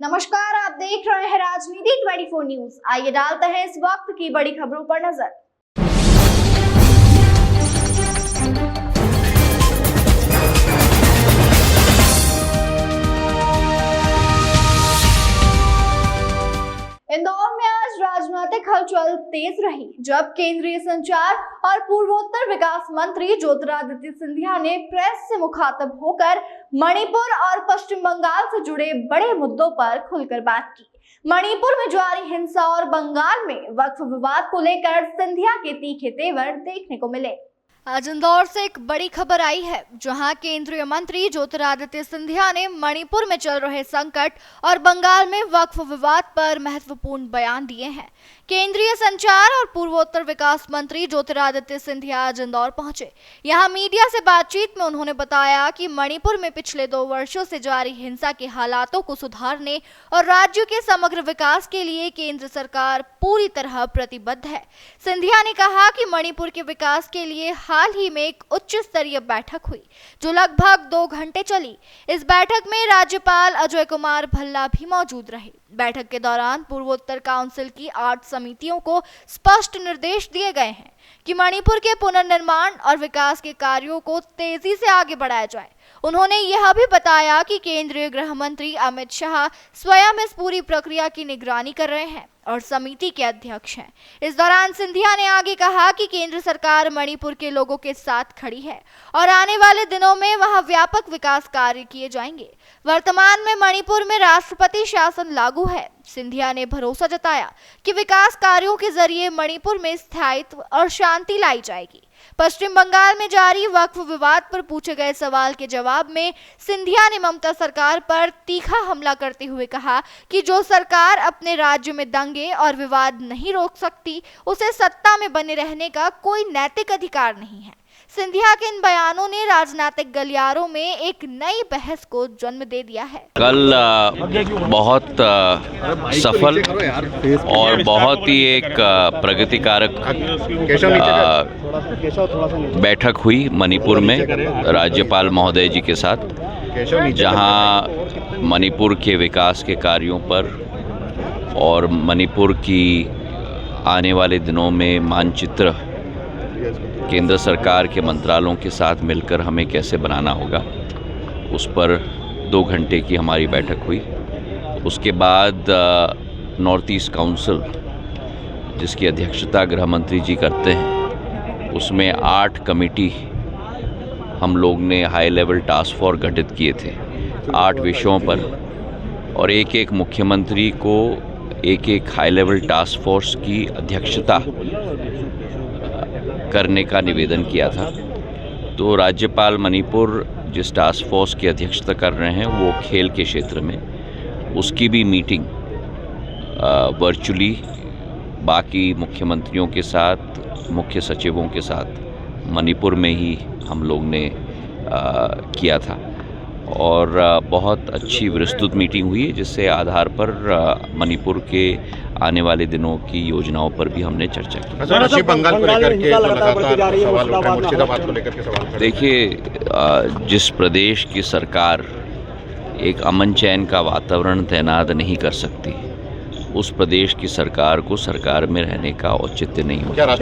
नमस्कार, आप देख रहे हैं राजनीति 24 न्यूज। आइए डालते हैं इस वक्त की बड़ी खबरों पर नजर। इंदौर में आज राजनीतिक हलचल तेज रही, जब केंद्रीय संचार और पूर्वोत्तर विकास मंत्री ज्योतिरादित्य सिंधिया ने प्रेस से मुखातब होकर मणिपुर और पश्चिम बंगाल से जुड़े बड़े मुद्दों पर खुलकर बात की। मणिपुर में जारी हिंसा और बंगाल में वक्फ विवाद को लेकर सिंधिया के तीखे तेवर देखने को मिले। आज इंदौर से एक बड़ी खबर आई है, जहां केंद्रीय मंत्री ज्योतिरादित्य सिंधिया ने मणिपुर में चल रहे संकट और बंगाल में वक्फ विवाद पर महत्वपूर्ण बयान दिए हैं। केंद्रीय संचार और पूर्वोत्तर विकास मंत्री ज्योतिरादित्य सिंधिया आज इंदौर पहुंचे। यहां मीडिया से बातचीत में उन्होंने बताया कि मणिपुर में पिछले 2 वर्षों से जारी हिंसा के हालातों को सुधारने और राज्य के समग्र विकास के लिए केंद्र सरकार पूरी तरह प्रतिबद्ध है। सिंधिया ने कहा कि मणिपुर के विकास के लिए हाल ही में एक उच्च स्तरीय बैठक हुई, जो लगभग 2 घंटे चली। इस बैठक में राज्यपाल अजय कुमार भल्ला भी मौजूद रहे। बैठक के दौरान पूर्वोत्तर काउंसिल की 8 समितियों को स्पष्ट निर्देश दिए गए हैं कि मणिपुर के पुनर्निर्माण और विकास के कार्यों को तेजी से आगे बढ़ाया जाए। उन्होंने यह भी बताया कि केंद्रीय गृह मंत्री अमित शाह स्वयं इस पूरी प्रक्रिया की निगरानी कर रहे हैं और समिति के अध्यक्ष हैं। इस दौरान सिंधिया ने आगे कहा कि केंद्र सरकार मणिपुर के लोगों के साथ खड़ी है और आने वाले दिनों में वहां व्यापक विकास कार्य किए जाएंगे। वर्तमान में मणिपुर में राष्ट्रपति शासन लागू है। सिंधिया ने भरोसा जताया कि विकास कार्यों के जरिए मणिपुर में स्थायित्व और शांति लाई जाएगी। पश्चिम बंगाल में जारी वक्फ विवाद पर पूछे गए सवाल के जवाब में सिंधिया ने ममता सरकार पर तीखा हमला करते हुए कहा कि जो सरकार अपने राज्य में दंगे और विवाद नहीं रोक सकती, उसे सत्ता में बने रहने का कोई नैतिक अधिकार नहीं है। सिंधिया के इन बयानों ने राजनीतिक गलियारों में एक नई बहस को जन्म दे दिया है। कल बहुत सफल और बहुत ही एक प्रगतिकारक बैठक हुई मणिपुर में राज्यपाल महोदय जी के साथ, जहां मणिपुर के विकास के कार्यों पर और मणिपुर की आने वाले दिनों में मानचित्र केंद्र सरकार के मंत्रालयों के साथ मिलकर हमें कैसे बनाना होगा, उस पर 2 घंटे की हमारी बैठक हुई। उसके बाद नॉर्थ ईस्ट काउंसिल, जिसकी अध्यक्षता गृह मंत्री जी करते हैं, उसमें 8 कमेटी हम लोग ने हाई लेवल टास्क फोर्स गठित किए थे 8 विषयों पर, और एक मुख्यमंत्री को एक हाई लेवल टास्क फोर्स की अध्यक्षता करने का निवेदन किया था। तो राज्यपाल मणिपुर जिस टास्क फोर्स की अध्यक्षता कर रहे हैं, वो खेल के क्षेत्र में, उसकी भी मीटिंग वर्चुअली बाकी मुख्यमंत्रियों के साथ, मुख्य सचिवों के साथ मणिपुर में ही हम लोग ने किया था, और बहुत अच्छी विस्तृत मीटिंग हुई है, जिससे आधार पर मणिपुर के आने वाले दिनों की योजनाओं पर भी हमने चर्चा की। पश्चिम बंगाल को लेकर के लगातार सवाल उठ रहे हैं, मुर्शिदाबाद को लेकर के सवाल। देखिए, जिस प्रदेश की सरकार एक अमन चैन का वातावरण तैनात नहीं कर सकती, उस प्रदेश की सरकार को सरकार में रहने का औचित्य नहीं होता।